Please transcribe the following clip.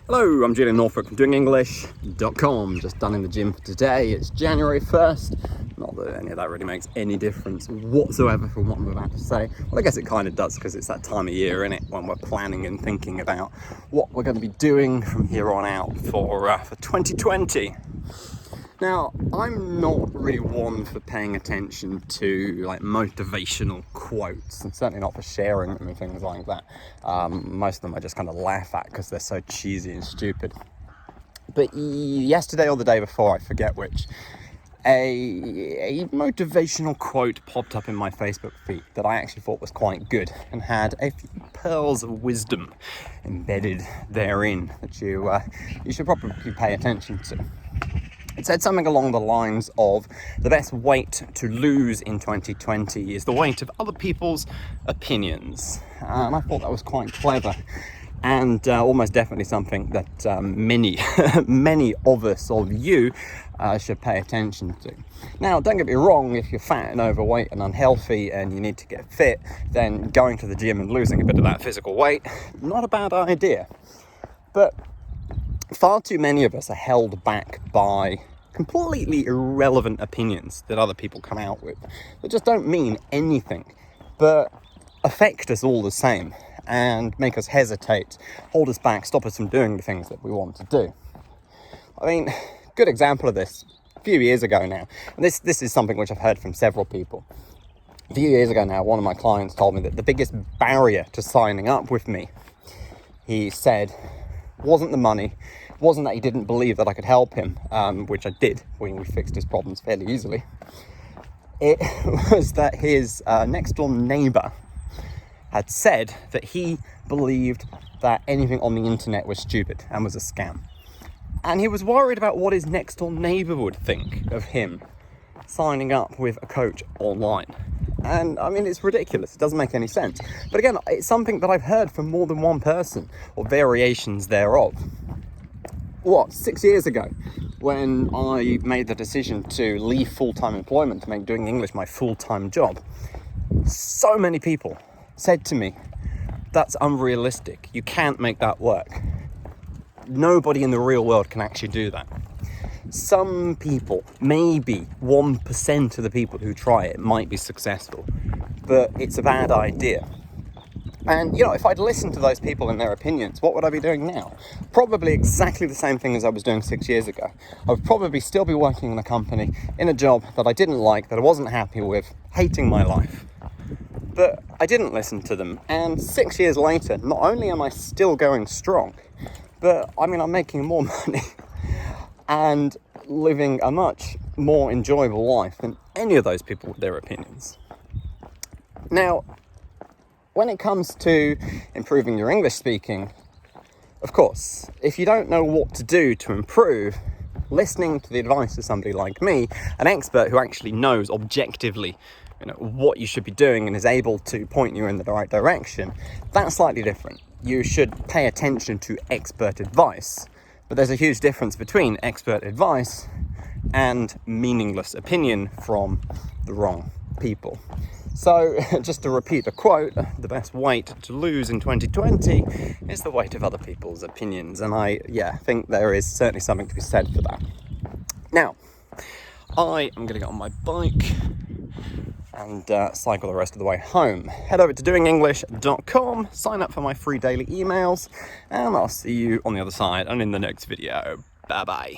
Hello, I'm Julian Northbrook from doingenglish.com. Just done in the gym for today. It's January 1st. Not that any of that really makes any difference whatsoever from what I'm about to say. Well, I guess it kind of does because it's that time of year, isn't it, when we're planning and thinking about what we're going to be doing from here on out for 2020. Now, I'm not really one for paying attention to like motivational quotes, and certainly not for sharing them and things like that. Most of them I just kind of laugh at because they're so cheesy and stupid. But yesterday or the day before, I forget which, a motivational quote popped up in my Facebook feed that I actually thought was quite good and had a few pearls of wisdom embedded therein that you should probably pay attention to. It said something along the lines of, the best weight to lose in 2020 is the weight of other people's opinions. And I thought that was quite clever and almost definitely something that many of us, of you, should pay attention to. Now, don't get me wrong, if you're fat and overweight and unhealthy and you need to get fit, then going to the gym and losing a bit of that physical weight, not a bad idea. But far too many of us are held back by completely irrelevant opinions that other people come out with that just don't mean anything, but affect us all the same and make us hesitate, hold us back, stop us from doing the things that we want to do. I mean, good example of this, a few years ago now, and this is something which I've heard from several people. A few years ago now, one of my clients told me that the biggest barrier to signing up with me, he said, wasn't the money, wasn't that he didn't believe that I could help him, which I did when we fixed his problems fairly easily. It was that his next door neighbour had said that he believed that anything on the internet was stupid and was a scam. And he was worried about what his next door neighbour would think of him signing up with a coach online. And I mean, it's ridiculous. It doesn't make any sense. But again, it's something that I've heard from more than one person, or variations thereof. 6 years ago, when I made the decision to leave full-time employment to make doing English my full-time job, so many people said to me, that's unrealistic. You can't make that work. Nobody in the real world can actually do that. Some people, maybe 1% of the people who try it might be successful, but it's a bad idea. And, if I'd listened to those people and their opinions, what would I be doing now? Probably exactly the same thing as I was doing 6 years ago. I would probably still be working in a company, in a job that I didn't like, that I wasn't happy with, hating my life. But I didn't listen to them. And 6 years later, not only am I still going strong, but I'm making more money and living a much more enjoyable life than any of those people with their opinions. Now, when it comes to improving your English speaking, of course, if you don't know what to do to improve, listening to the advice of somebody like me, an expert who actually knows objectively what you should be doing and is able to point you in the right direction, that's slightly different. You should pay attention to expert advice, but there's a huge difference between expert advice and meaningless opinion from the wrong people. So, just to repeat the quote, the best weight to lose in 2020 is the weight of other people's opinions. And I think there is certainly something to be said for that. Now, I am going to get on my bike and cycle the rest of the way home. Head over to doingenglish.com, sign up for my free daily emails, and I'll see you on the other side and in the next video. Bye-bye.